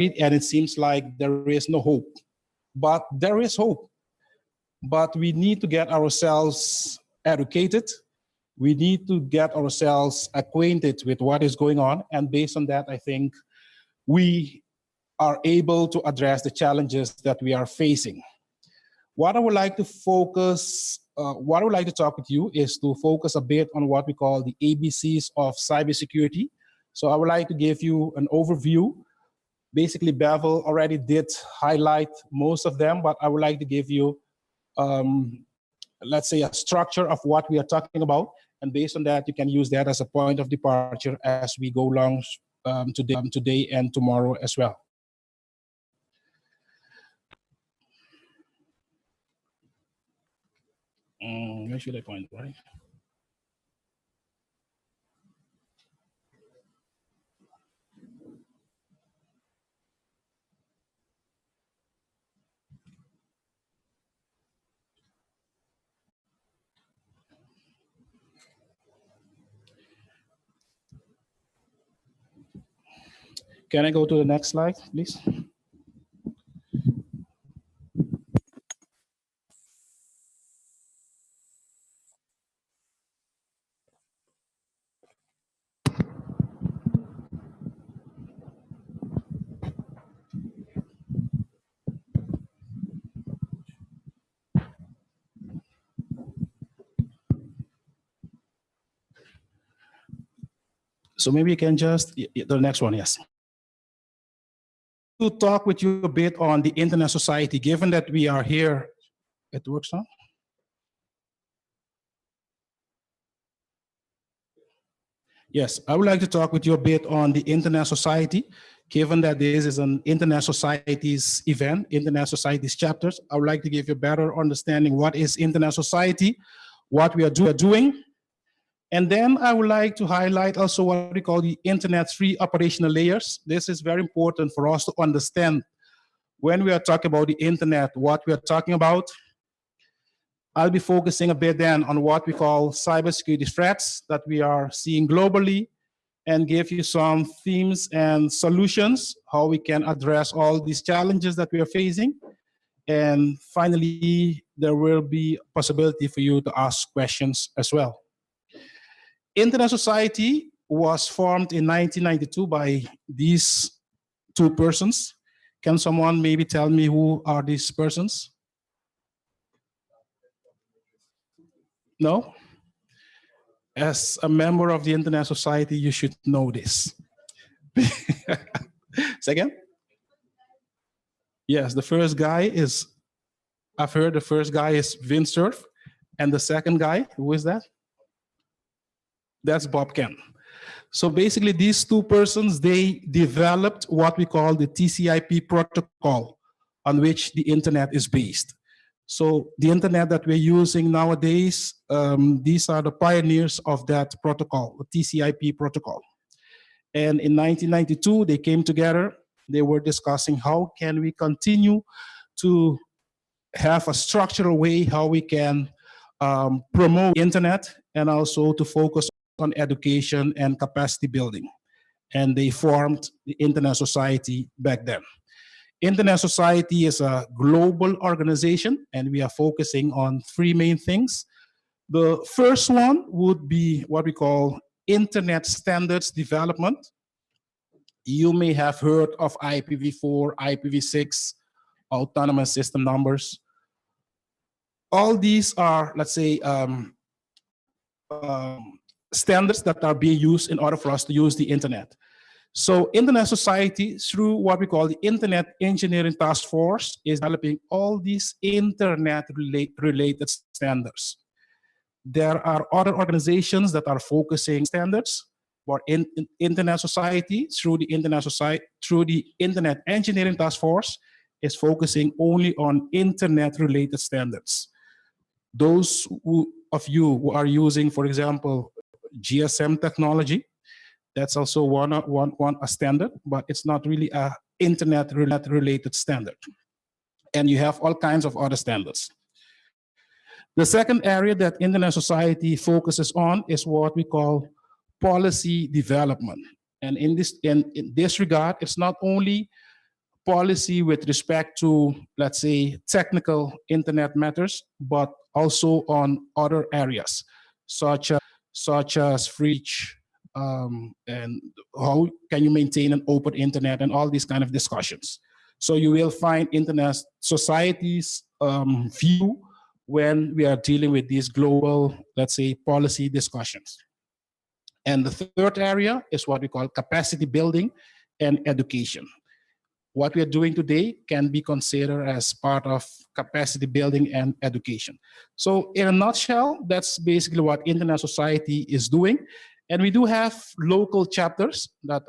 and it seems like there is no hope. But there is hope. But we need to get ourselves educated. We need to get ourselves acquainted with what is going on. And based on that, I think we are able to address the challenges that we are facing. What I would like to what I would like to talk with you is to focus a bit on what we call the ABCs of cybersecurity. So I would like to give you an overview. Basically, Bevel already did highlight most of them, but I would like to give you, let's say, a structure of what we are talking about. And based on that, you can use that as a point of departure as we go along today and tomorrow as well. Where should I point, right? Can I go to the next slide, please? So maybe you can just, the next one, yes. To talk with you a bit on the internet society, given that we are here, it works now? Yes, I would like to talk with you a bit on the internet society, given that this is an internet society's event, internet society's chapters. I would like to give you a better understanding what is internet society, what we are doing. And then I would like to highlight also what we call the Internet 3 operational layers. This is very important for us to understand when we are talking about the internet, what we are talking about. I'll be focusing a bit then on what we call cybersecurity threats that we are seeing globally, and give you some themes and solutions, how we can address all these challenges that we are facing. And finally, there will be a possibility for you to ask questions as well. Internet Society was formed in 1992 by these two persons. Can someone maybe tell me who are these persons? No? As a member of the Internet Society, you should know this. Second? Yes, the first guy is, I've heard the first guy is Vince Cerf, and the second guy, who is that? That's Bob Ken. So basically these two persons, they developed what we call the TCP protocol on which the internet is based. So the internet that we're using nowadays, these are the pioneers of that protocol, the TCP protocol. And in 1992, they came together. They were discussing how can we continue to have a structural way, how we can promote the internet, and also to focus on education and capacity building. And they formed the Internet Society back then. Internet Society is a global organization, and we are focusing on three main things. The first one would be what we call Internet standards development. You may have heard of IPv4, IPv6, autonomous system numbers. All these are, let's say, standards that are being used in order for us to use the internet. So Internet Society, through what we call the Internet Engineering Task Force, is developing all these internet-related standards. There are other organizations that are focusing standards, but in Internet Society, through the Internet Engineering Task Force, is focusing only on internet-related standards. Those of you who are using, for example, GSM technology, that's also a standard, but it's not really a internet-related standard. And you have all kinds of other standards. The second area that Internet Society focuses on is what we call policy development. And in this regard, it's not only policy with respect to, let's say, technical internet matters, but also on other areas, such as free speech, and how can you maintain an open internet and all these kind of discussions. So you will find internet society's view when we are dealing with these global, let's say, policy discussions. And the third area is what we call capacity building and education. What we are doing today can be considered as part of capacity building and education. So in a nutshell, that's basically what Internet Society is doing. And we do have local chapters that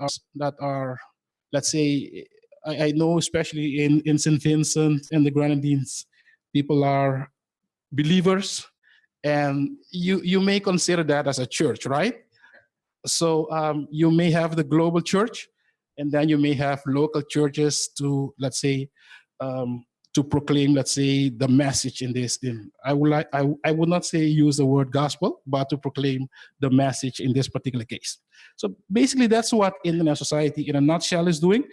are, let's say, I know especially in St. Vincent and the Grenadines, people are believers, and you may consider that as a church, right? So you may have the global church, and then you may have local churches to, let's say, to proclaim, let's say, the message in this. I would not say use the word gospel, but to proclaim the message in this particular case. So basically, that's what Internet Society in a nutshell is doing.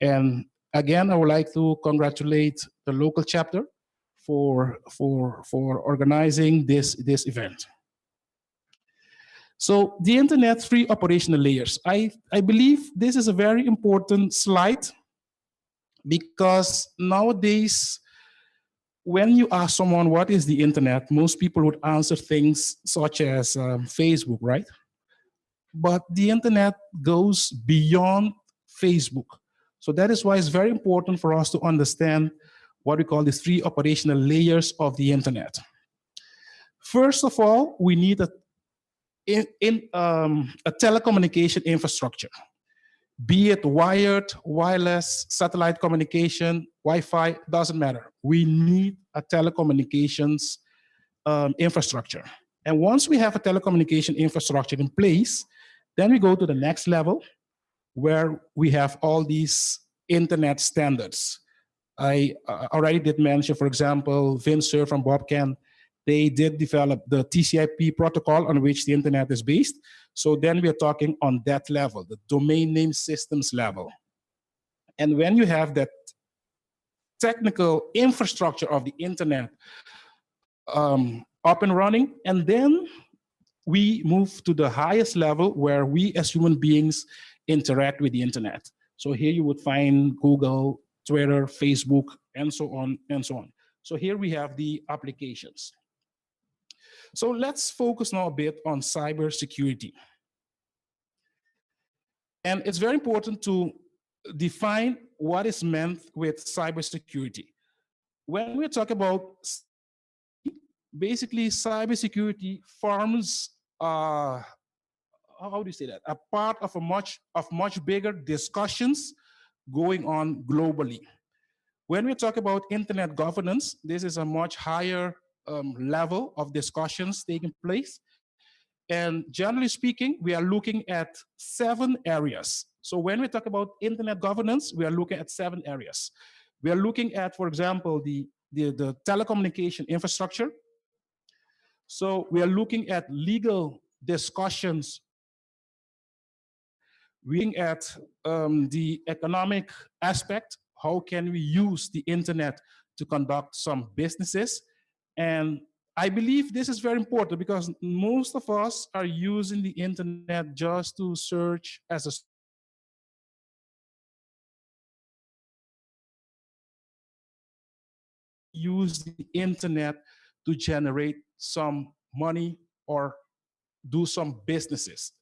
And again, I would like to congratulate the local chapter for organizing this event. So the internet three operational layers. I believe this is a very important slide because nowadays, when you ask someone what is the internet, most people would answer things such as Facebook, right? But the internet goes beyond Facebook. So that is why it's very important for us to understand what we call the three operational layers of the internet. First of all, we need a telecommunication infrastructure, be it wired, wireless, satellite communication, Wi-Fi, doesn't matter. We need a telecommunications infrastructure. And once we have a telecommunication infrastructure in place, then we go to the next level where we have all these internet standards. I already did mention, for example, Vincer from Bobcan, they did develop the TCP protocol on which the internet is based. So then we're talking on that level, the domain name systems level. And when you have that technical infrastructure of the internet up and running, and then we move to the highest level where we as human beings interact with the internet. So here you would find Google, Twitter, Facebook, and so on and so on. So here we have the applications. So let's focus now a bit on cybersecurity. And it's very important to define what is meant with cybersecurity. When we talk about basically cybersecurity forms, how do you say that? A part of much bigger discussions going on globally. When we talk about internet governance, this is a much higher level of discussions taking place. And generally speaking, we are looking at 7 areas. So when we talk about internet governance, we are looking at 7 areas. We are looking at, for example, the telecommunication infrastructure. So we are looking at legal discussions. We're looking at the economic aspect. How can we use the internet to conduct some businesses? And I believe this is very important because most of us are using the internet just to search as a use the internet to generate some money or do some businesses.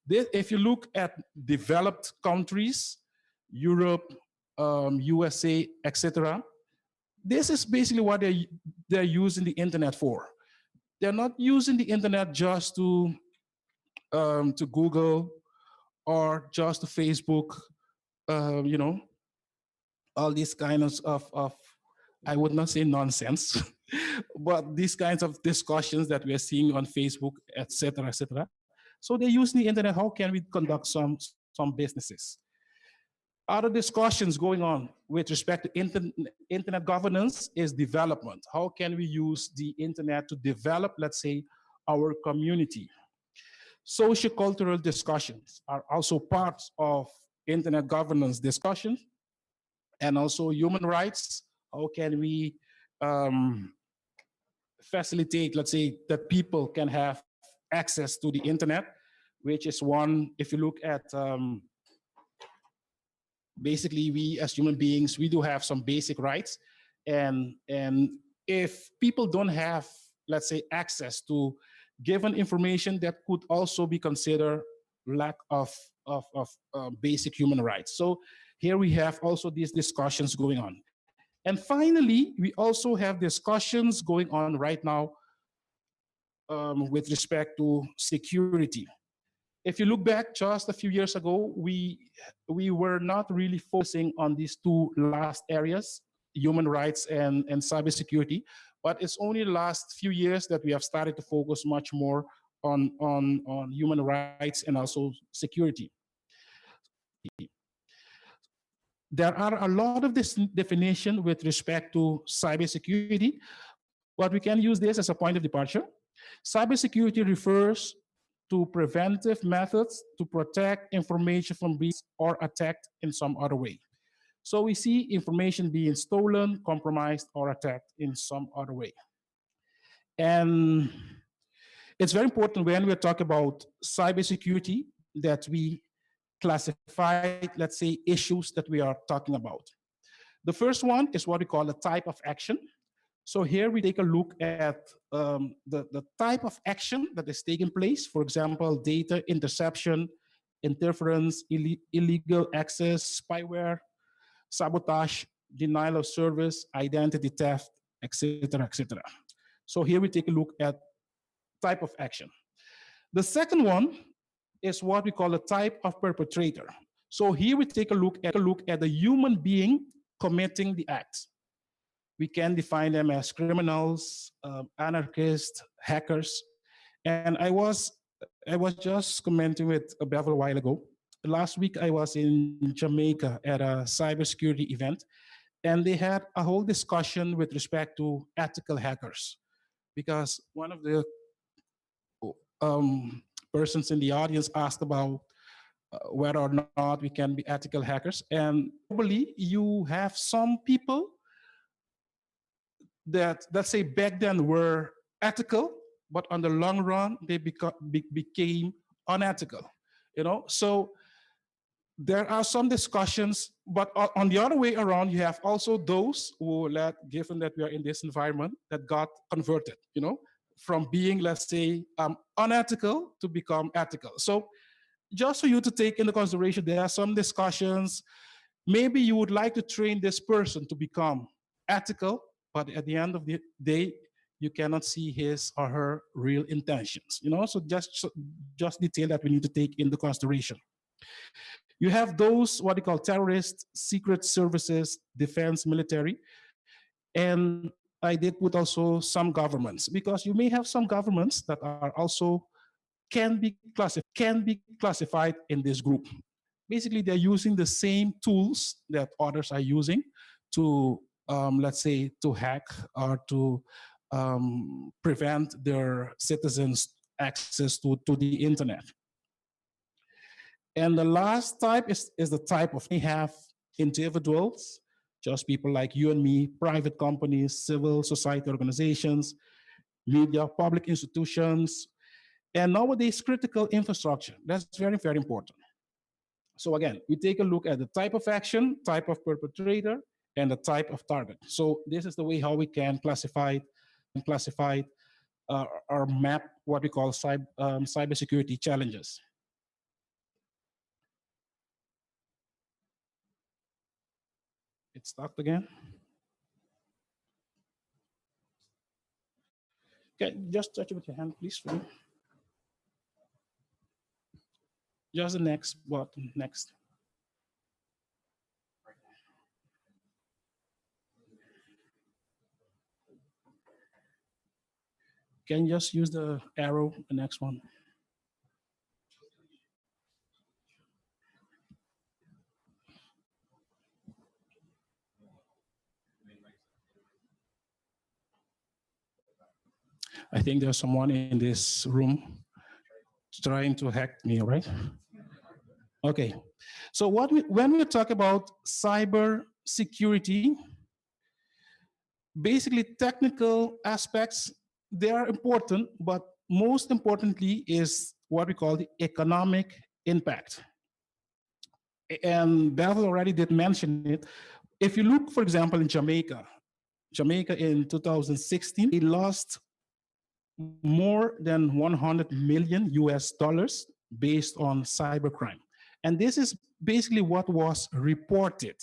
If you look at developed countries, Europe, USA, etc., this is basically what they're using the internet for. They're not using the internet just to Google or just to Facebook, you know, all these kinds of I would not say nonsense, but these kinds of discussions that we are seeing on Facebook, etc., etc. So they use the internet. How can we conduct some businesses? Other discussions going on with respect to internet governance is development. How can we use the internet to develop, let's say, our community? Socio-cultural discussions are also parts of internet governance discussions. and also human rights. How can we um, facilitate, let's say, that people can have access to the internet, which is one, if you look at basically we as human beings, we do have some basic rights. And if people don't have, let's say, access to given information, that could also be considered lack of basic human rights. So here we have also these discussions going on. And finally, we also have discussions going on right now with respect to security. If you look back just a few years ago, we were not really focusing on these two last areas, human rights and cybersecurity. But it's only the last few years that we have started to focus much more on human rights and also security. There are a lot of this definition with respect to cybersecurity, but we can use this as a point of departure. Cybersecurity refers to preventive methods to protect information from being or attacked in some other way. So we see information being stolen, compromised, or attacked in some other way. And it's very important when we talk about cybersecurity that we classify, let's say, issues that we are talking about. The first one is what we call a type of action. So here we take a look at the type of action that is taking place. For example, data interception, interference, illegal access, spyware, sabotage, denial of service, identity theft, etc., etc. So here we take a look at type of action. The second one is what we call a type of perpetrator. So here we take a look at the human being committing the act. We can define them as criminals, anarchists, hackers. And I was just commenting with Bevel a while ago. Last week I was in Jamaica at a cybersecurity event, and they had a whole discussion with respect to ethical hackers, because one of the persons in the audience asked about whether or not we can be ethical hackers. And probably you have some people that, let's say, back then were ethical, but on the long run they became unethical. So there are some discussions, but on the other way around, you have also those who, given that we are in this environment, that got converted, from being, let's say, unethical to become ethical. So just for you to take into consideration, there are some discussions. Maybe you would like to train this person to become ethical, but at the end of the day, you cannot see his or her real intentions. So just detail that we need to take into consideration. You have those, what they call terrorists, secret services, defense, military. And I did put also some governments, because you may have some governments that are also can be classified in this group. Basically, they're using the same tools that others are using to, let's say, to hack or to prevent their citizens access to the internet. And the last type is the type of, we have individuals, just people like you and me, private companies, civil society organizations, media, public institutions, and nowadays critical infrastructure. That's very, very important. So again, we take a look at the type of action, type of perpetrator, and the type of target. So this is the way how we can classify or map what we call cybersecurity challenges. It stopped again. Okay, just touch it with your hand, please, for me. Just the next button, next. Can you just use the arrow, the next one? I think there's someone in this room trying to hack me, right? Okay. So when we talk about cyber security, basically technical aspects, they are important, but most importantly is what we call the economic impact. And Bevel already did mention it. If you look, for example, in Jamaica in 2016, they lost more than 100 million US dollars based on cybercrime. And this is basically what was reported.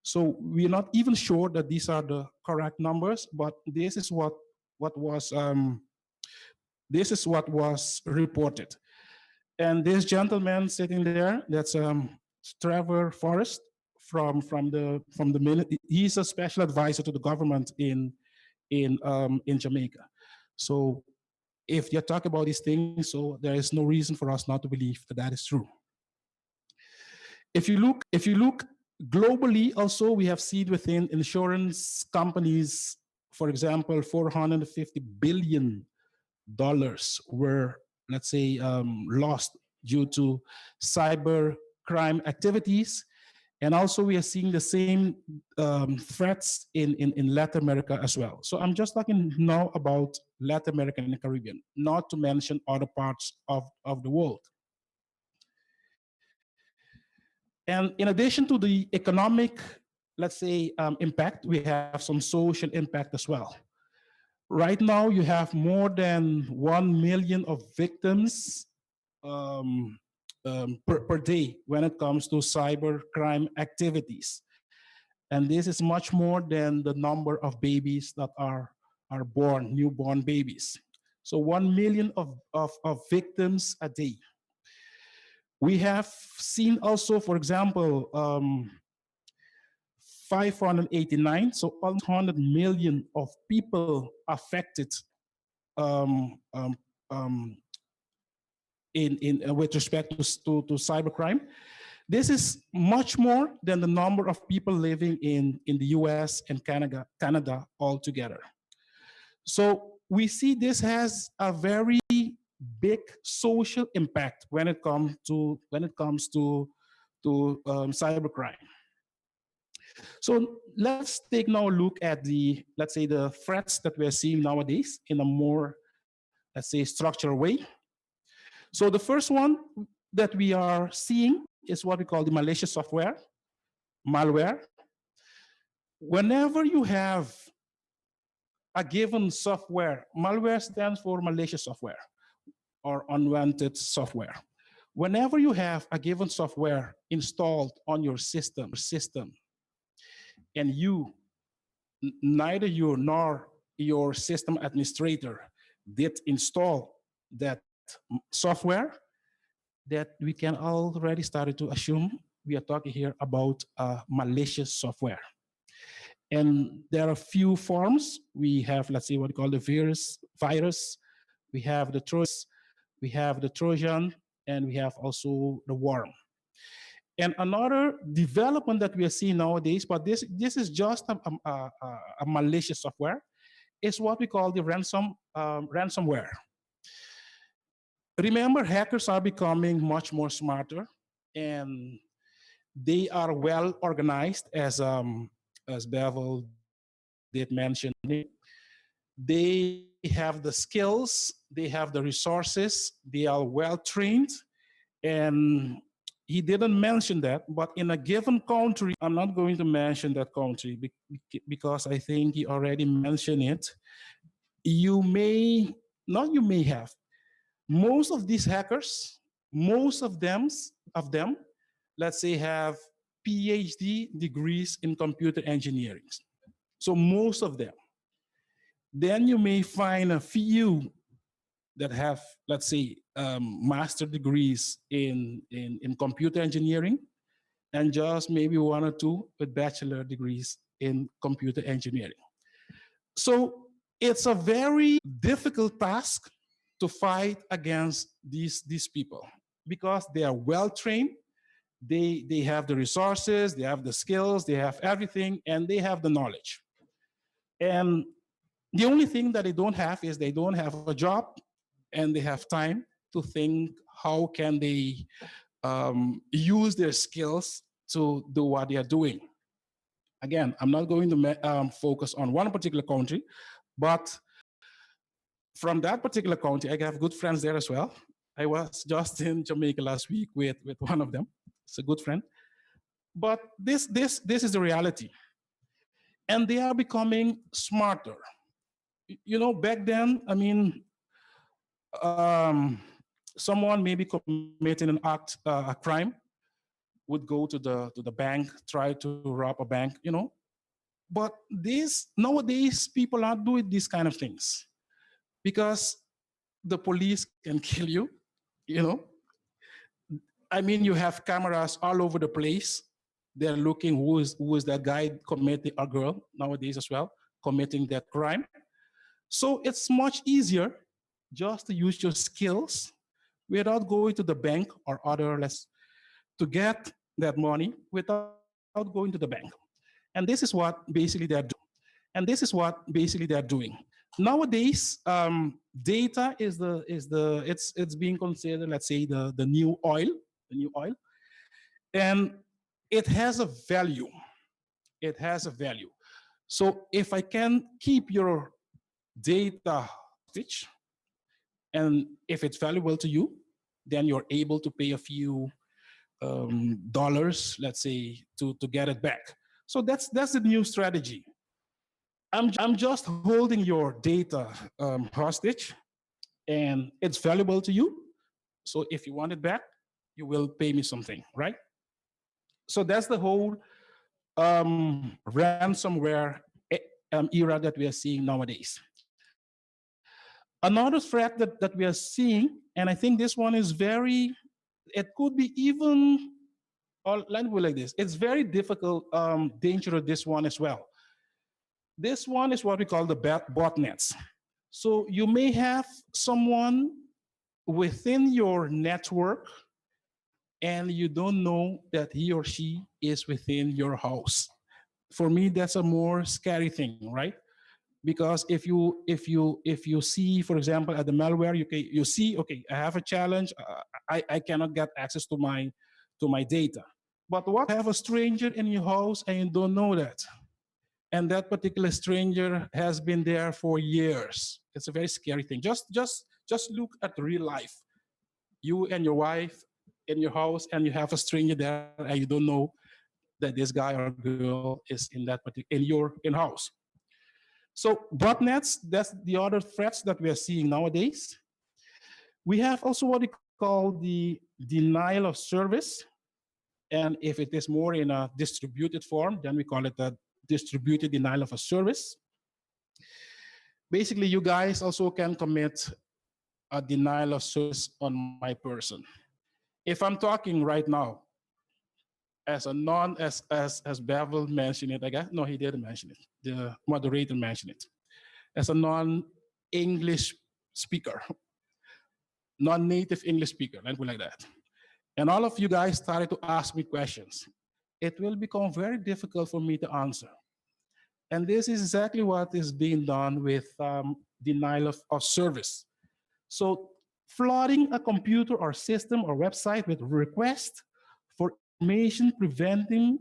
So we're not even sure that these are the correct numbers, but what was this is what was reported. And this gentleman sitting there, that's Trevor Forrest from the he's a special advisor to the government in Jamaica. So if you talk about these things, so there is no reason for us not to believe that that is true. If you look globally, also we have seen within insurance companies, for example, $450 billion were, let's say, lost due to cyber crime activities. And also we are seeing the same threats in Latin America as well. So I'm just talking now about Latin America and the Caribbean, not to mention other parts of the world. And in addition to the economic, let's say, impact, we have some social impact as well. Right now, you have more than 1 million of victims per day when it comes to cyber crime activities. And this is much more than the number of babies that are born, newborn babies. So 1 million of victims a day. We have seen also, for example, 589, so almost 100 million of people affected with respect to cybercrime. This is much more than the number of people living in the US and Canada altogether. So we see this has a very big social impact when it comes to cybercrime. So let's take now a look at let's say the threats that we're seeing nowadays in a more, let's say, structural way. So the first one that we are seeing is what we call the malicious software, malware. Whenever you have a given software, malware stands for malicious software or unwanted software. Whenever you have a given software installed on your system, and neither you nor your system administrator did install that software, that we can already start to assume we are talking here about malicious software. And there are a few forms. We have, let's see, what we call the virus. We have the Trojan, and we have also the worm. And another development that we are seeing nowadays, but this is just a malicious software, is what we call the ransomware. Remember, hackers are becoming much more smarter, and they are well organized, as Bevel did mention. They have the skills, they have the resources, they are well trained, and he didn't mention that, but in a given country, I'm not going to mention that country because I think he already mentioned it. Most of these hackers, most of them, let's say, have PhD degrees in computer engineering. So most of them. Then you may find a few that have, let's say, master degrees in computer engineering, and just maybe one or two with bachelor degrees in computer engineering. So it's a very difficult task to fight against these people because they are well trained, they have the resources, they have the skills, they have everything, and they have the knowledge. And the only thing that they don't have is they don't have a job, and they have time to think how can they use their skills to do what they are doing. Again, I'm not going to focus on one particular country, but from that particular country, I have good friends there as well. I was just in Jamaica last week with one of them. It's a good friend. But this is the reality. And they are becoming smarter. You know, back then, I mean, um, someone maybe committing an act, a crime, would go to the bank, try to rob a bank, you know. But this nowadays, people are doing these kind of things because the police can kill you, you know. I mean, you have cameras all over the place. They're looking who is that guy committing, a girl nowadays as well, committing that crime. So it's much easier just to use your skills without going to the bank or other less to get that money without going to the bank. And this is what basically they're doing. And this is what basically they're doing. Nowadays, data it's being considered, let's say, the new oil, the new oil, and it has a value. It has a value. So if I can keep your data hostage, and if it's valuable to you, then you're able to pay a few dollars, let's say, to get it back. So that's the new strategy. I'm just holding your data hostage, and it's valuable to you. So if you want it back, you will pay me something, right? So that's the whole ransomware era that we are seeing nowadays. Another threat that we are seeing, and I think this one is very, it could be even, or let me put it like this, it's very difficult, dangerous, this one as well. This one is what we call the botnets. So you may have someone within your network and you don't know that he or she is within your house. For me, that's a more scary thing, right? Because if you see, for example, at the malware, you see, okay, I have a challenge. I cannot get access to my data. But what have a stranger in your house and you don't know that? And that particular stranger has been there for years. It's a very scary thing. Just look at real life. You and your wife in your house, and you have a stranger there, and you don't know that this guy or girl is in that particular in house. So botnets, that's the other threats that we are seeing nowadays. We have also what we call the denial of service. And if it is more in a distributed form, then we call it a distributed denial of a service. Basically, you guys also can commit a denial of service on my person. If I'm talking right now as a non, as Bevel mentioned it, I guess, no, he didn't mention it. The moderator mentioned it. As a non-English speaker, non-native English speaker, let's put it like that. And all of you guys started to ask me questions. It will become very difficult for me to answer. And this is exactly what is being done with denial of service. So flooding a computer or system or website with requests for information preventing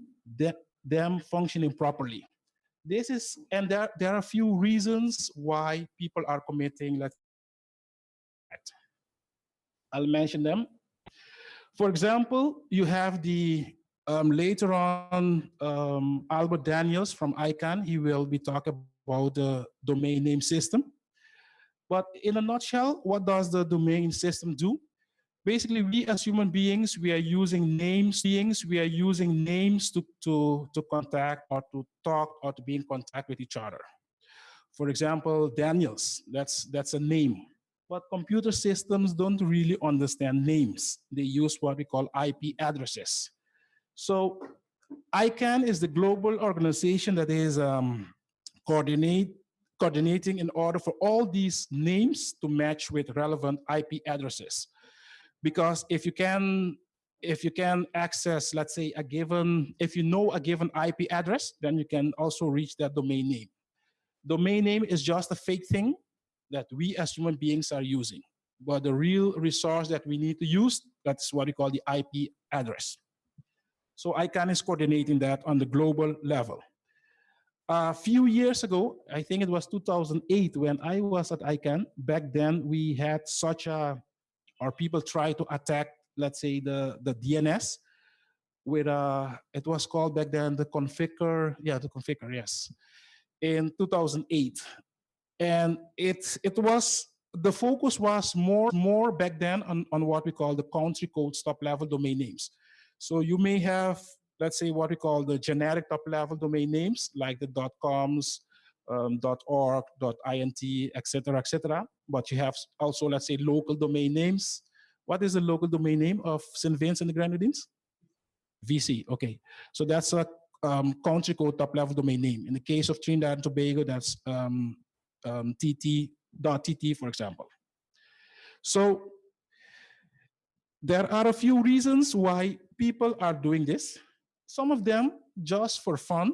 them functioning properly. This is, and there are a few reasons why people are committing, let's say, that. I'll mention them. For example, you have the later on Albert Daniels from ICANN. He will be talking about the domain name system. But in a nutshell, what does the domain system do? Basically, we as human beings, we are using names. We are using names to contact or to talk or to be in contact with each other. For example, Daniels, that's a name. But computer systems don't really understand names. They use what we call IP addresses. So ICANN is the global organization that is coordinating in order for all these names to match with relevant IP addresses. Because if you can access, let's say, if you know a given IP address, then you can also reach that domain name. Domain name is just a fake thing that we as human beings are using. But the real resource that we need to use, that's what we call the IP address. So ICANN is coordinating that on the global level. A few years ago, I think it was 2008 when I was at ICANN. Back then, we had such a, or people try to attack, let's say, the DNS with it was called back then the configure, yeah, the configure, yes, in 2008. And it was, the focus was more back then on what we call the country code top level domain names. So you may have, let's say, what we call the generic top level domain names like the .coms, .org, .int, etc. But you have also, let's say, local domain names. What is the local domain name of St. Vincent and the Grenadines? VC, okay. So that's a country code top level domain name. In the case of Trinidad and Tobago, that's TT.TT, for example. So there are a few reasons why people are doing this. Some of them just for fun,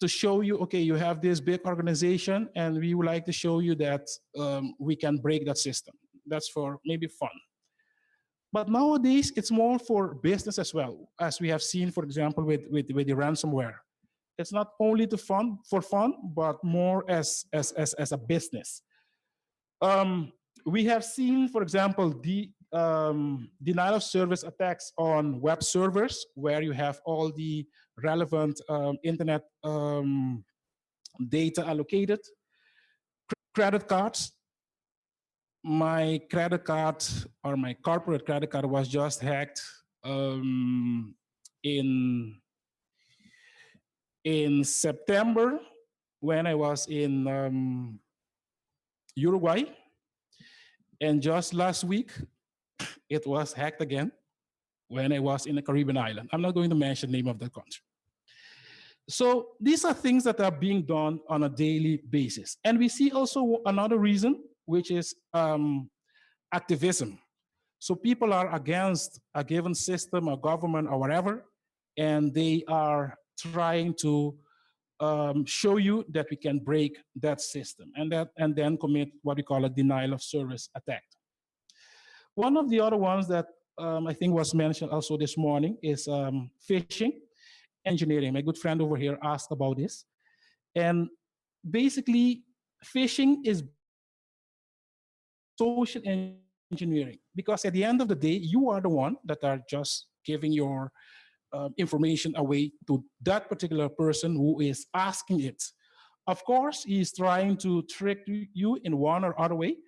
to show you, okay, you have this big organization and we would like to show you that we can break that system. That's for maybe fun. But nowadays, it's more for business as well, as we have seen, for example, with the ransomware. It's not only for fun, but more as a business. We have seen, for example, the denial of service attacks on web servers, where you have all the relevant internet data allocated. Credit cards. My credit card, or my corporate credit card, was just hacked in September when I was in Uruguay. And just last week, it was hacked again when I was in a Caribbean island. I'm not going to mention the name of the country. So these are things that are being done on a daily basis. And we see also another reason, which is activism. So people are against a given system or government or whatever, and they are trying to show you that we can break that system and then commit what we call a denial of service attack. One of the other ones that I think was mentioned also this morning is phishing engineering. My good friend over here asked about this. And basically, phishing is social engineering, because at the end of the day, you are the one that are just giving your information away to that particular person who is asking it. Of course, he's trying to trick you in one or other way,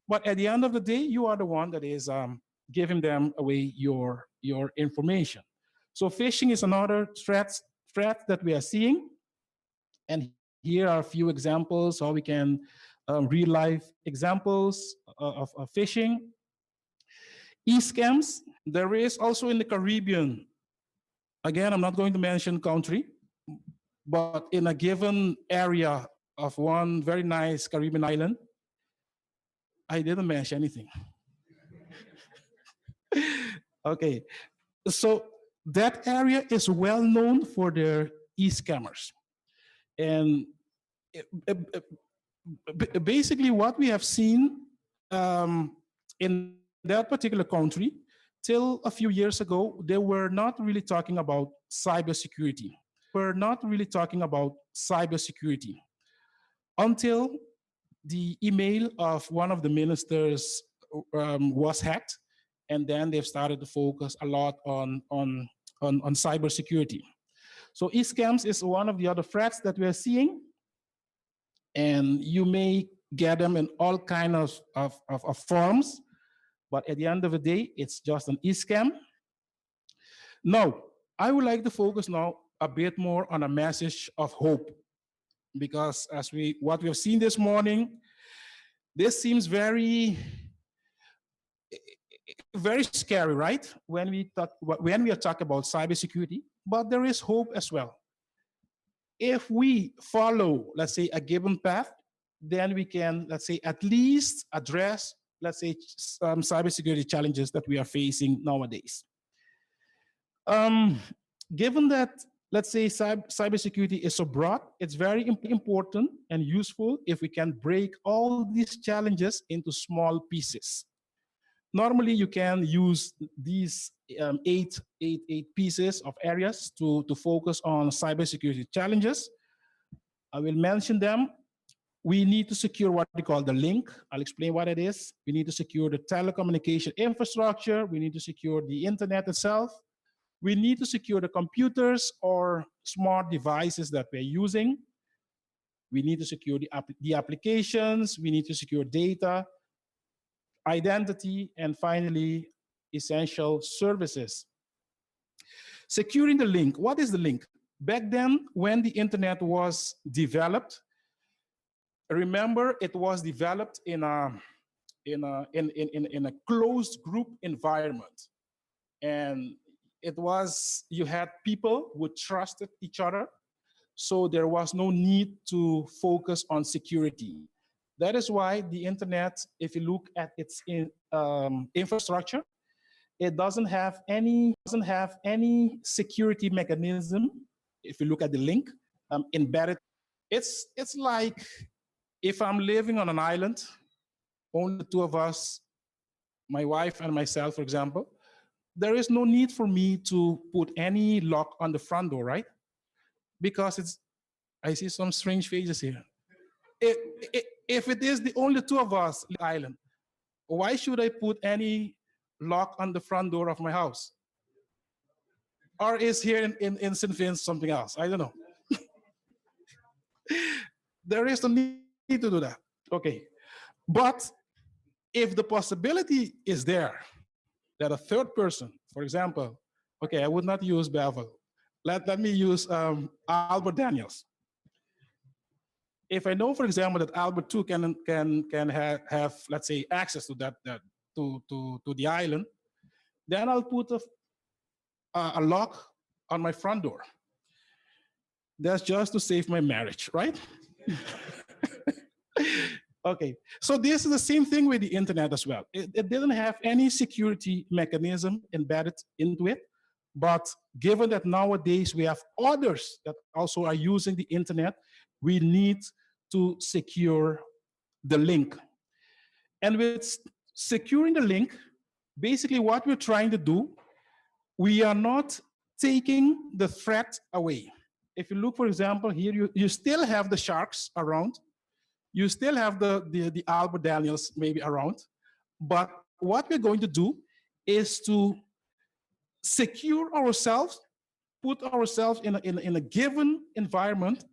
but at the end of the day, you are the one that is giving them away your information. So phishing is another threat that we are seeing. And here are a few examples how we can real life examples of phishing. E-scams. There is also in the Caribbean, again, I'm not going to mention country, but in a given area of one very nice Caribbean island, I didn't mention anything. Okay, so that area is well known for their e-scammers. And basically what we have seen in that particular country, till a few years ago, they were not really talking about cybersecurity. Until the email of one of the ministers was hacked, and then they've started to focus a lot on cybersecurity. So e-scams is one of the other threats that we're seeing, and you may get them in all kinds of forms, but at the end of the day, it's just an e-scam. Now, I would like to focus now a bit more on a message of hope, because as what we have seen this morning, this seems very scary, right? When we are talking about cybersecurity, but there is hope as well. If we follow, let's say, a given path, then we can, let's say, at least address, let's say, some cybersecurity challenges that we are facing nowadays. Given that, let's say, cybersecurity is so broad, it's very important and useful if we can break all these challenges into small pieces. Normally, you can use these eight pieces of areas to focus on cybersecurity challenges. I will mention them. We need to secure what we call the link. I'll explain what it is. We need to secure the telecommunication infrastructure. We need to secure the internet itself. We need to secure the computers or smart devices that we're using. We need to secure the applications. We need to secure data, identity, and finally, essential services. Securing the link. What is the link? Back then, when the internet was developed, remember it was developed in a closed group environment. And it was, you had people who trusted each other. So there was no need to focus on security. That is why the internet, if you look at its infrastructure, it doesn't have any security mechanism. If you look at the link embedded, it's like if I'm living on an island, only the two of us, my wife and myself, for example, there is no need for me to put any lock on the front door, right? Because I see some strange faces here. If it is the only two of us on the island, why should I put any lock on the front door of my house? Or is here in St. Vince something else? I don't know. There is no need to do that. Okay. But if the possibility is there that a third person, for example, okay, I would not use Bevel. Let me use Albert Daniels. If I know, for example, that Albert too can have let's say access to to the island, then I'll put a lock on my front door. That's just to save my marriage, right? Okay, so this is the same thing with the internet as well. It didn't have any security mechanism embedded into it, but given that nowadays we have others that also are using the internet, we need to secure the link. And with securing the link, basically what we're trying to do, we are not taking the threat away. If you look, for example, here, you still have the sharks around. You still have the Albert Daniels maybe around. But what we're going to do is to secure ourselves, put ourselves in a given environment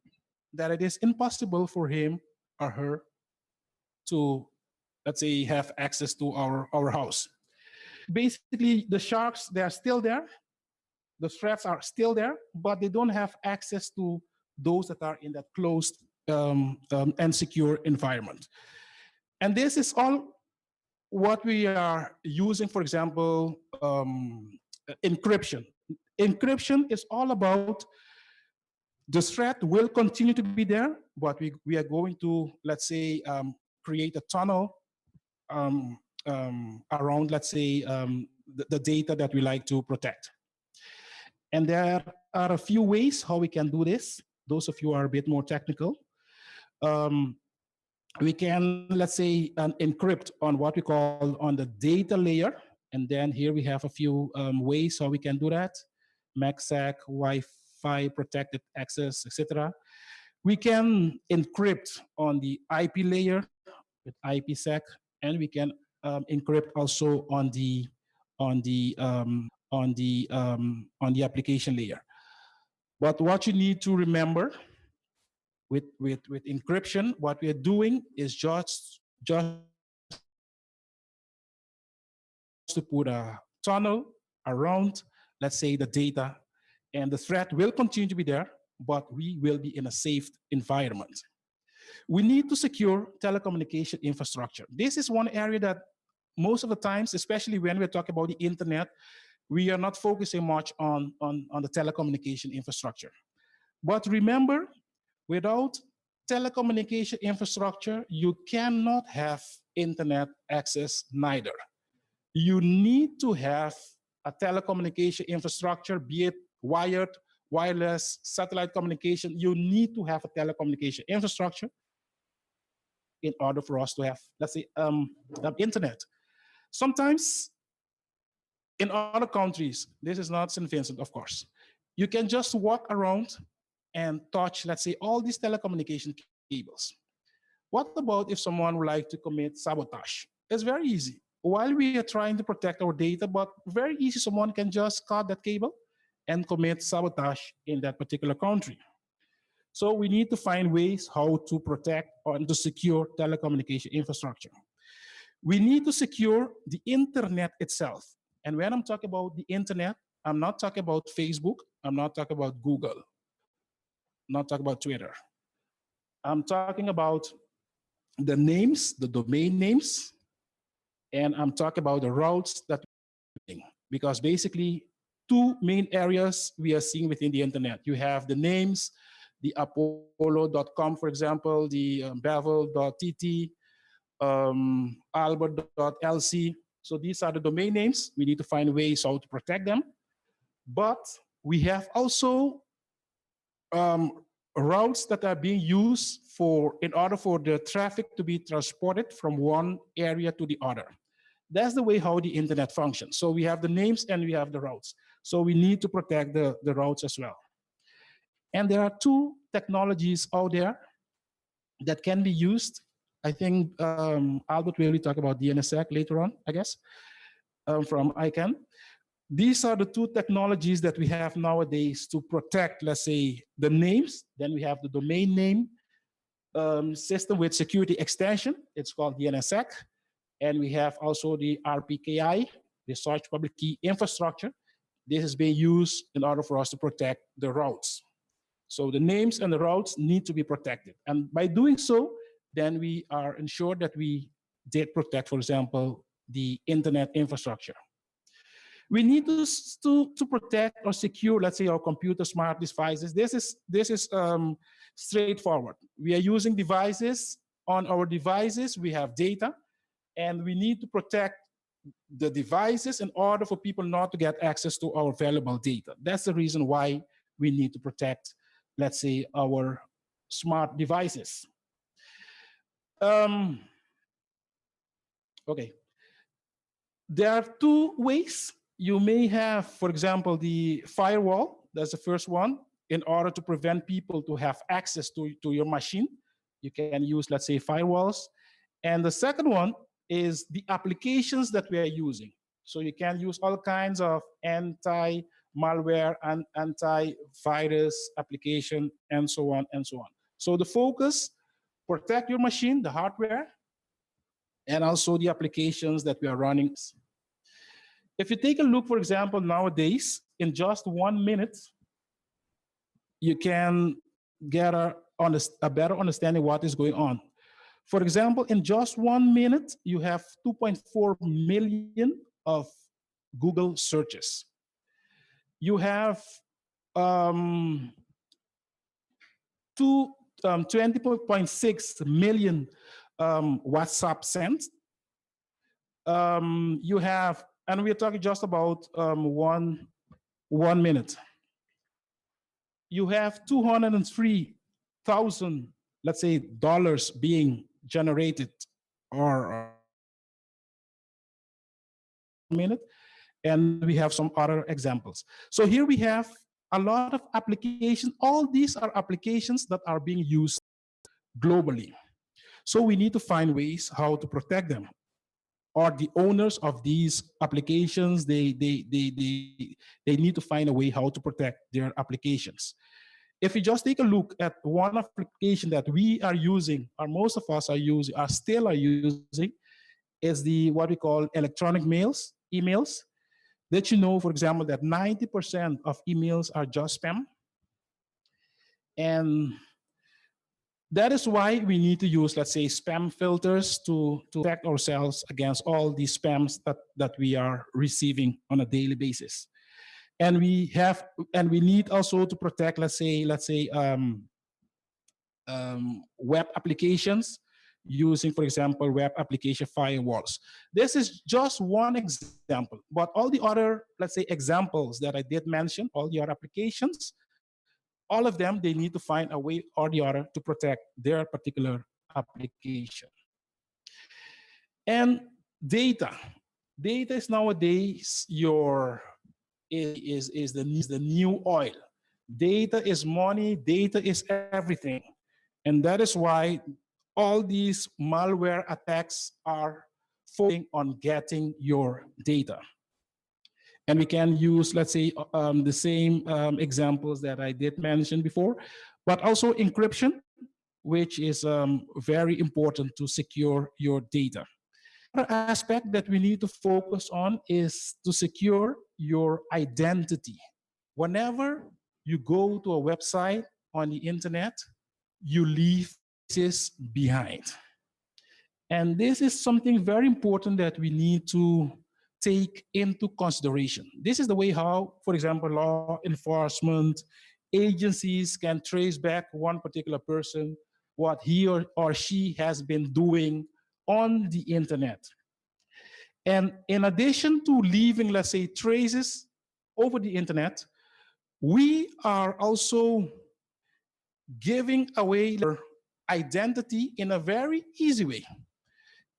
that it is impossible for him or her to, let's say, have access to our house. Basically, the sharks, they are still there. The threats are still there, but they don't have access to those that are in that closed and secure environment. And this is all what we are using, for example, encryption. Encryption is all about the threat will continue to be there, but we are going to, let's say, create a tunnel around, let's say, the data that we like to protect. And there are a few ways how we can do this. Those of you who are a bit more technical. We can, let's say, encrypt on what we call on the data layer. And then here we have a few ways how we can do that. MACsec, Wi-Fi protected access, etc. We can encrypt on the IP layer with IPsec, and we can encrypt also on the application layer. But what you need to remember with encryption, what we are doing is just to put a tunnel around, let's say, the data, and the threat will continue to be there, but we will be in a safe environment. We need to secure telecommunication infrastructure. This is one area that most of the times, especially when we're talking about the internet, we are not focusing much on the telecommunication infrastructure. But remember, without telecommunication infrastructure, you cannot have internet access neither. You need to have a telecommunication infrastructure, be it wired, wireless, satellite communication. You need to have a telecommunication infrastructure in order for us to have, let's say, internet. Sometimes in other countries, this is not St. Vincent, of course, you can just walk around and touch, let's say, all these telecommunication cables. What about if someone would like to commit sabotage? It's very easy. While we are trying to protect our data, but very easy, someone can just cut that cable and commit sabotage in that particular country. So we need to find ways how to protect and to secure telecommunication infrastructure. We need to secure the internet itself. And when I'm talking about the internet, I'm not talking about Facebook, I'm not talking about Google, I'm not talking about Twitter. I'm talking about the names, the domain names, and I'm talking about the routes that we're using. Because basically, two main areas we are seeing within the internet. You have the names, the apollo.com, for example, the bevel.tt, albert.lc. So these are the domain names. We need to find ways how to protect them. But we have also routes that are being used in order for the traffic to be transported from one area to the other. That's the way how the internet functions. So we have the names and we have the routes. So we need to protect the routes as well. And there are two technologies out there that can be used. I think Albert will really talk about DNSSEC later on, I guess, from ICANN. These are the two technologies that we have nowadays to protect, let's say, the names. Then we have the domain name system with security extension. It's called DNSSEC. And we have also the RPKI, the Search Public Key Infrastructure. This is being used in order for us to protect the routes. So the names and the routes need to be protected. And by doing so, then we are ensured that we did protect, for example, the internet infrastructure. We need to protect or secure, let's say, our computer smart devices. This is straightforward. We are using devices. On our devices, we have data, and we need to protect the devices in order for people not to get access to our valuable data. That's the reason why we need to protect, let's say, our smart devices. Okay. There are two ways. You may have, for example, the firewall. That's the first one. In order to prevent people to have access to your machine, you can use, let's say, firewalls. And the second one is the applications that we are using. So you can use all kinds of anti-malware and anti-virus application and so on and so on. So the focus, protect your machine, the hardware, and also the applications that we are running. If you take a look, for example, nowadays, in just 1 minute, you can get a better understanding what is going on. For example, in just 1 minute, you have 2.4 million of Google searches. You have 20.6 million WhatsApp sent. You have, and we're talking just about 1 minute. You have 203,000, let's say, dollars being generated or minute, and we have some other examples. So here we have a lot of applications. All these are applications that are being used globally. So we need to find ways how to protect them. Or the owners of these applications, they need to find a way how to protect their applications. If you just take a look at one application that we are using, or most of us are still using, is the what we call electronic emails. That you know, for example, that 90% of emails are just spam. And that is why we need to use, let's say, spam filters to protect ourselves against all these spams that we are receiving on a daily basis. And we need also to protect, let's say, web applications using, for example, web application firewalls. This is just one example, but all the other, let's say, examples that I did mention, all the other applications, all of them, they need to find a way or the other to protect their particular application. And data is nowadays is the new oil. Data is money, data is everything. And that is why all these malware attacks are focusing on getting your data. And we can use, let's say, the same examples that I did mention before, but also encryption, which is very important to secure your data. Another aspect that we need to focus on is to secure your identity. Whenever you go to a website on the internet, you leave traces behind. And this is something very important that we need to take into consideration. This is the way how, for example, law enforcement agencies can trace back one particular person, what he or she has been doing on the internet. And in addition to leaving, let's say, traces over the internet, we are also giving away their identity in a very easy way.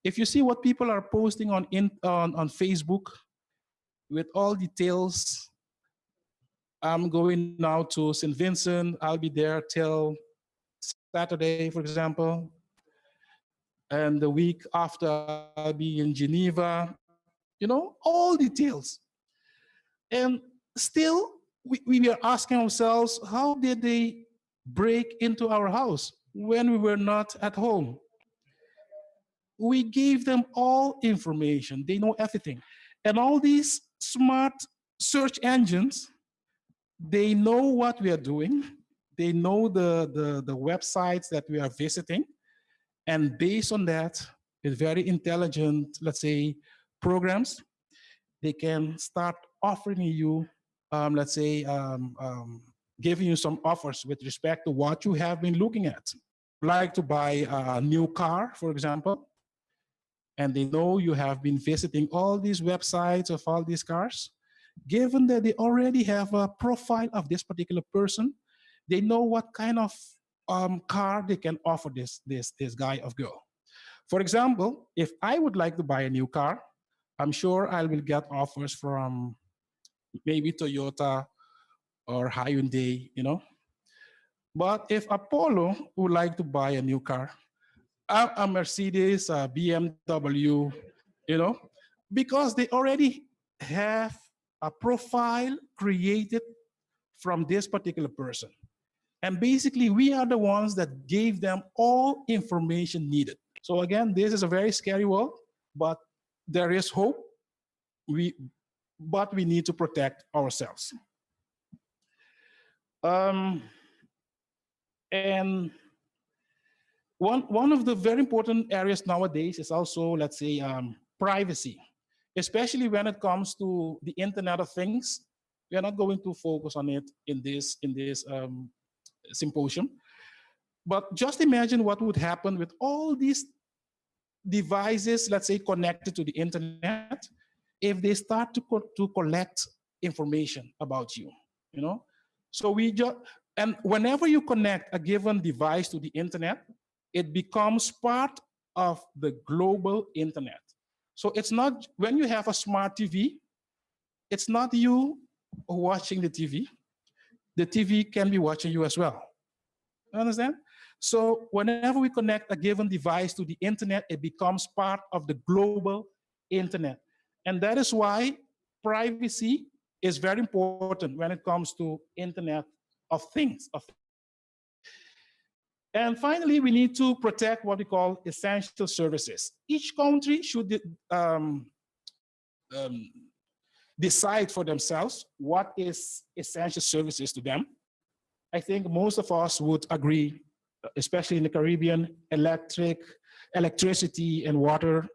If you see what people are posting on Facebook with all details, I'm going now to St. Vincent. I'll be there till Saturday, for example. And the week after, I'll be in Geneva. All details. And still, we are asking ourselves, how did they break into our house when we were not at home? We gave them all information. They know everything. And all these smart search engines, they know what we are doing. They know the websites that we are visiting. And based on that, with very intelligent, let's say, programs, they can start offering you, let's say, giving you some offers with respect to what you have been looking at. Like to buy a new car, for example, and they know you have been visiting all these websites of all these cars, given that they already have a profile of this particular person, they know what kind of car they can offer this guy or girl. For example, if I would like to buy a new car, I'm sure I will get offers from maybe Toyota or Hyundai. But if Apollo would like to buy a new car, a Mercedes, a BMW, you know, because they already have a profile created from this particular person. And basically, we are the ones that gave them all information needed. So again, this is a very scary world, but there is hope. But we need to protect ourselves. And one of the very important areas nowadays is also, let's say, privacy, especially when it comes to the Internet of Things. We are not going to focus on it in this symposium, but just imagine what would happen with all these devices, let's say, connected to the Internet, if they start to collect information about you. So and whenever you connect a given device to the internet, it becomes part of the global internet. So it's not, when you have a smart TV, it's not you watching the TV can be watching you as well. You understand? So whenever we connect a given device to the internet, it becomes part of the global internet. And that is why privacy is very important when it comes to Internet of Things. And finally, we need to protect what we call essential services. Each country should decide for themselves what is essential services to them. I think most of us would agree, especially in the Caribbean, electricity and water,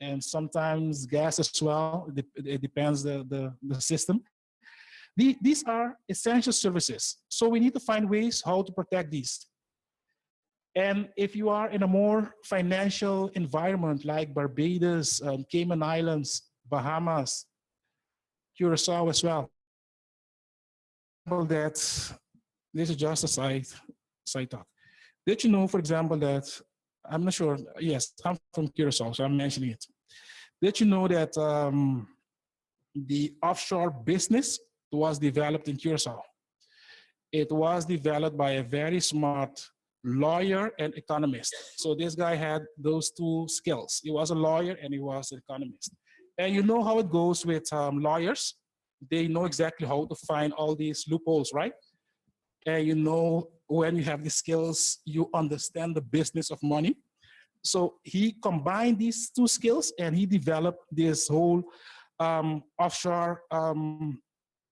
and sometimes gas as well. It depends the system. These are essential services. So we need to find ways how to protect these. And if you are in a more financial environment like Barbados, Cayman Islands, Bahamas, Curacao as well, that this is just a side talk. Did you know, for example, that I'm not sure, yes, I'm from Curacao, so I'm mentioning it. Did you know that the offshore business was developed in Curacao? it was developed by a very smart lawyer and economist. So this guy had those two skills. He was a lawyer and he was an economist. And you know how it goes with lawyers. They know exactly how to find all these loopholes, right? And you know, when you have the skills, you understand the business of money. So he combined these two skills and he developed this whole offshore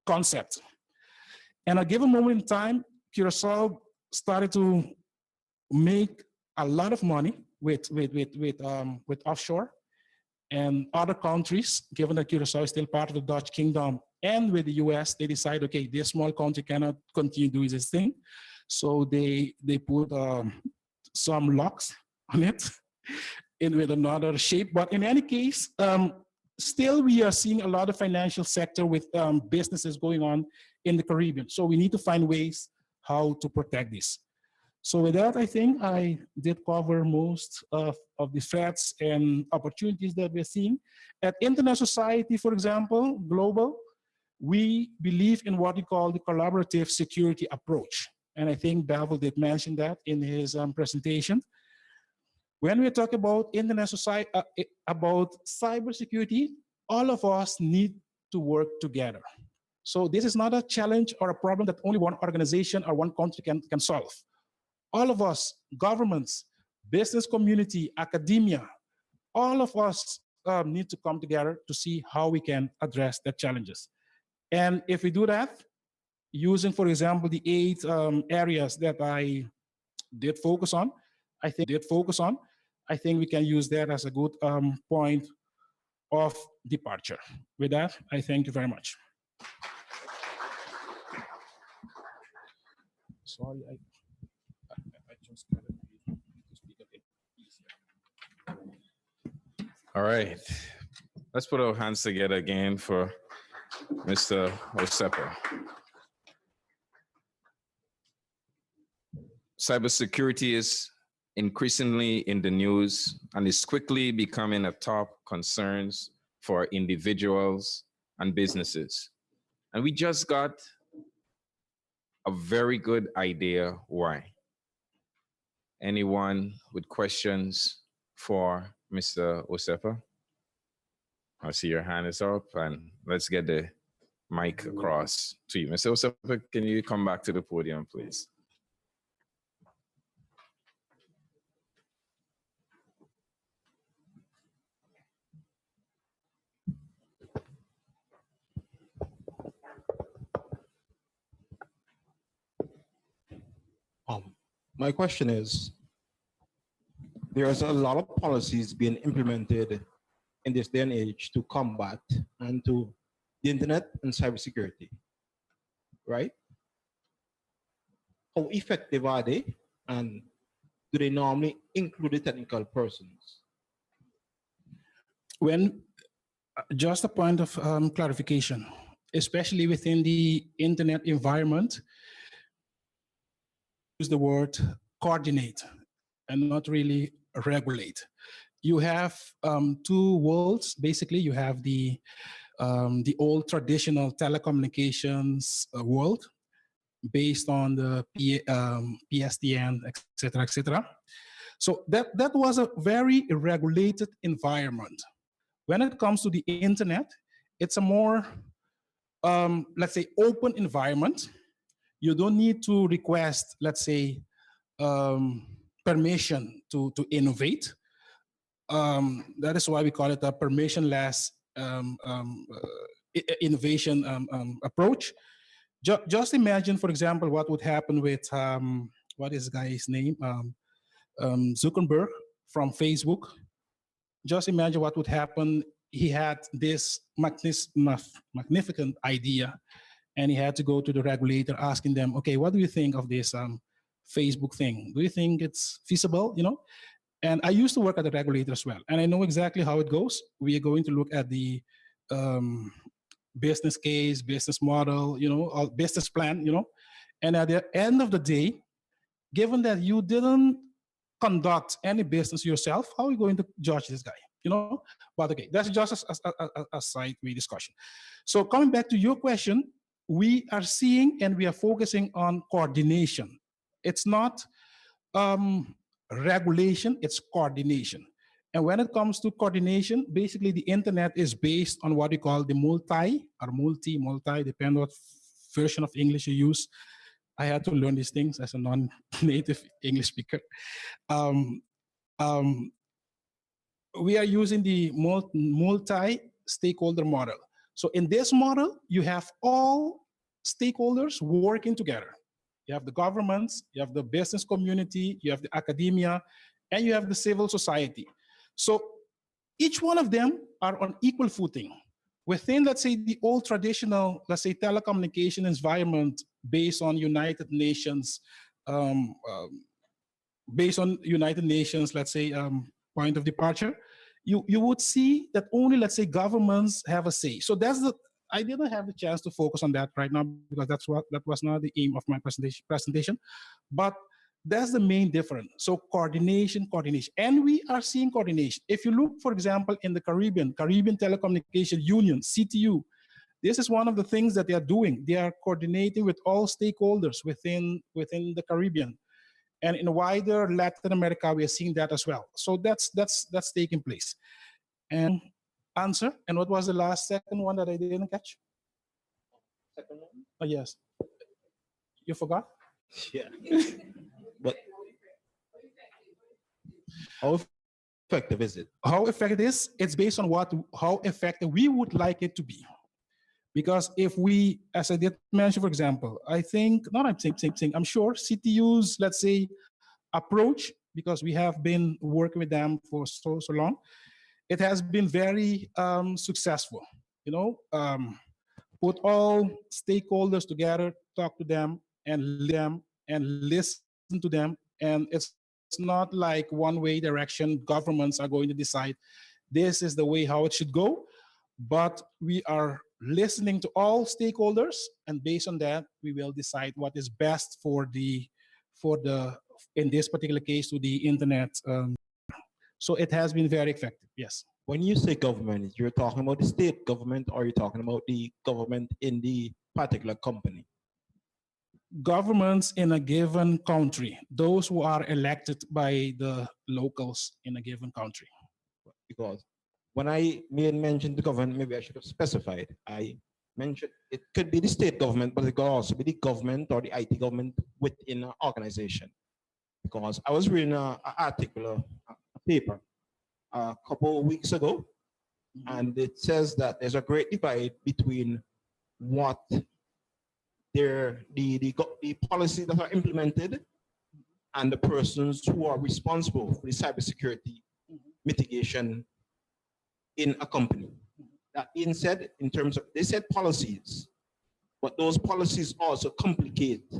concept. And at a given moment in time, Curacao started to make a lot of money with offshore, and other countries, given that Curacao is still part of the Dutch kingdom, and with the US, they decide, okay, this small country cannot continue doing this thing. So they put some locks on it in with another shape. But in any case, still we are seeing a lot of financial sector with businesses going on in the Caribbean. So we need to find ways how to protect this. So with that, I think I did cover most of the threats and opportunities that we're seeing. At Internet Society, for example, global, we believe in what we call the collaborative security approach. And I think Bevel did mention that in his presentation. When we talk about Internet Society, about cybersecurity, all of us need to work together. So this is not a challenge or a problem that only one organization or one country can solve. All of us, governments, business community, academia, all of us need to come together to see how we can address the challenges. And if we do that, using, for example, the 8 areas that I did focus on, I think we can use that as a good point of departure. With that, I thank you very much. Sorry, I just got to speak a bit easier. All right. Let's put our hands together again for Mr. Osepa. Cybersecurity is increasingly in the news and is quickly becoming a top concern for individuals and businesses. And we just got a very good idea why. Anyone with questions for Mr. Osepa? I see your hand is up, and let's get the mic across to you. Mr. Osepa, can you come back to the podium, please? My question is, there's a lot of policies being implemented in this day and age to combat and to the internet and cybersecurity, right? How effective are they? And do they normally include the technical persons? Just a point of clarification, especially within the internet environment, use the word coordinate and not really regulate. You have 2 worlds. Basically, you have the old traditional telecommunications world based on the PSTN, et cetera. So that was a very regulated environment. When it comes to the internet, it's a more, let's say, open environment. You don't need to request, let's say, permission to innovate. That is why we call it a permissionless innovation approach. Just imagine, for example, what would happen with, what is the guy's name? Zuckerberg from Facebook. Just imagine what would happen. He had this magnificent idea, and he had to go to the regulator asking them, okay, what do you think of this Facebook thing? Do you think it's feasible, you know? And I used to work at the regulator as well, and I know exactly how it goes. We are going to look at the business case, business model, you know, business plan, you know. And at the end of the day, given that you didn't conduct any business yourself, how are you going to judge this guy, you know? But okay, that's just a sideway discussion. So coming back to your question, we are seeing and we are focusing on coordination. It's not regulation, it's coordination. And when it comes to coordination, basically the internet is based on what we call the multi, depending what version of English you use. I had to learn these things as a non-native English speaker. Um, um, we are using the multi-stakeholder model. So in this model, you have all stakeholders working together. You have the governments, you have the business community, you have the academia, and you have the civil society. So each one of them are on equal footing. Within, let's say, the old traditional, let's say, telecommunication environment based on United Nations, let's say, point of departure, you would see that only, let's say, governments have a say. So I didn't have the chance to focus on that right now because that was not the aim of my presentation. But that's the main difference. So coordination. And we are seeing coordination. If you look, for example, in the Caribbean Telecommunication Union, CTU, this is one of the things that they are doing. They are coordinating with all stakeholders within the Caribbean. And in wider Latin America, we are seeing that as well. So that's taking place. And answer. And what was the second one that I didn't catch? Second one? Oh, yes. You forgot? Yeah. But how effective is it? How effective it is? It's based on how effective we would like it to be. Because if we, as I did mention, for example, I'm sure CTU's, let's say, approach, because we have been working with them for so long, it has been very successful. Put all stakeholders together, talk to them, and listen to them. And it's not like one-way direction. Governments are going to decide this is the way how it should go, but we are listening to all stakeholders, and based on that, we will decide what is best for the in this particular case, to the internet. So it has been very effective. Yes. When you say government, you're talking about the state government, or you're talking about the government in the particular company? Governments in a given country, those who are elected by the locals in a given country. Because when I made mention the government, maybe I should have specified. I mentioned it could be the state government, but it could also be the government or the IT government within an organization. Because I was reading an article, a paper, a couple of weeks ago, and it says that there's a great divide between what the policies that are implemented and the persons who are responsible for the cybersecurity mitigation in a company. That being said, in terms of, they said policies, but those policies also complicate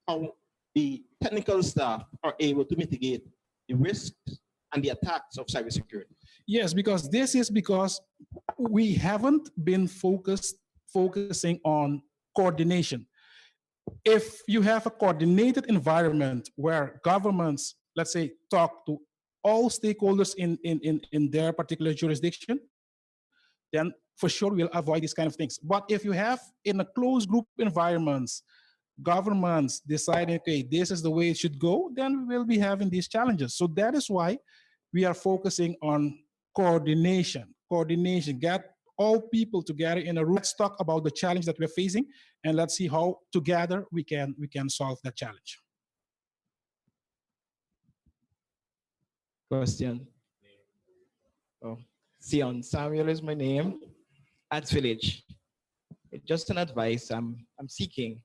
how the technical staff are able to mitigate the risks and the attacks of cybersecurity. Yes, because we haven't been focusing on coordination. If you have a coordinated environment where governments, let's say, talk to all stakeholders in their particular jurisdiction, then for sure we'll avoid these kind of things. But if you have in a closed group environments, governments deciding, okay, this is the way it should go, then we will be having these challenges. So that is why we are focusing on coordination, get all people together in a room. Let's talk about the challenge that we're facing, and let's see how together we can solve that challenge. Question. Oh, Sion Samuel is my name. At Village. Just an advice I'm seeking.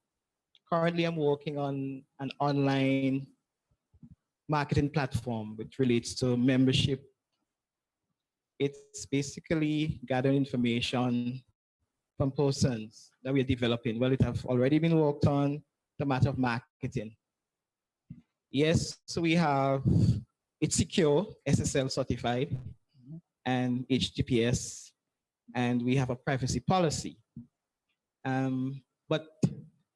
Currently, I'm working on an online marketing platform which relates to membership. It's basically gathering information from persons that we're developing. Well, it have already been worked on, the matter of marketing. Yes, so we have, it's secure, SSL certified, and HTTPS, and we have a privacy policy. But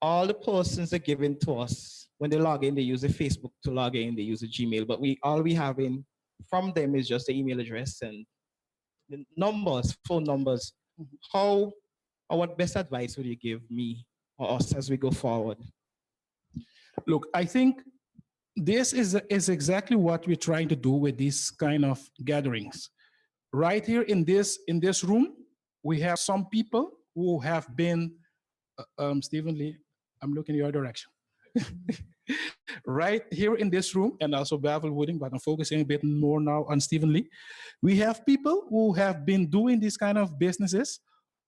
all the persons are given to us, when they log in, they use a Facebook to log in, they use a Gmail, but all we have in from them is just the email address and the numbers, phone numbers. How, or what best advice would you give me or us as we go forward? Look, I think this is exactly what we're trying to do with these kind of gatherings. Right here in this room, we have some people who have been, Stephen Lee, I'm looking your direction. Right here in this room, and also Bevel Wooding, but I'm focusing a bit more now on Stephen Lee. We have people who have been doing these kind of businesses,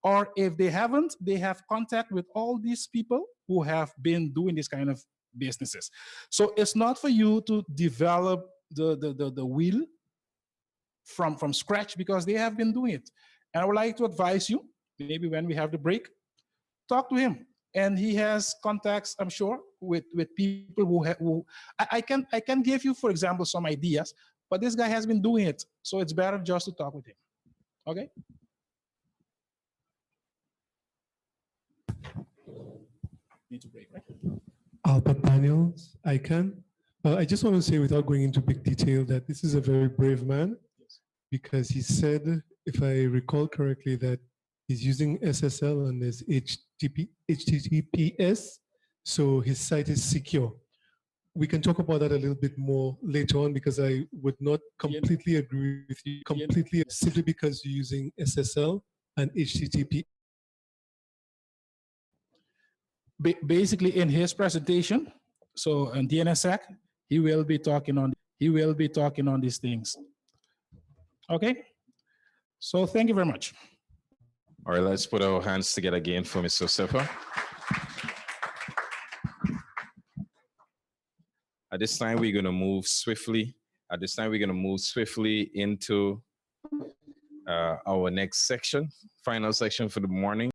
or if they haven't, they have contact with all these people who have been doing this kind of businesses. So it's not for you to develop the wheel from scratch, because they have been doing it. And I would like to advise you, maybe when we have the break, talk to him. And he has contacts, I'm sure, with people who I can give you, for example, some ideas, but this guy has been doing it. So it's better just to talk with him. Okay? Need to break, right? Albert Daniels, I can. I just want to say, without going into big detail, that this is a very brave man, because he said, if I recall correctly, that he's using SSL and there's HTTPS, so his site is secure. We can talk about that a little bit more later on, because I would not completely agree with you completely, simply because you're using SSL and HTTP. Basically, in his presentation, so on DNSSEC, he will be talking on these things. Okay? So thank you very much. All right, let's put our hands together again for Mr. Osepa. At this time, we're going to move swiftly. Into our next section, final section for the morning.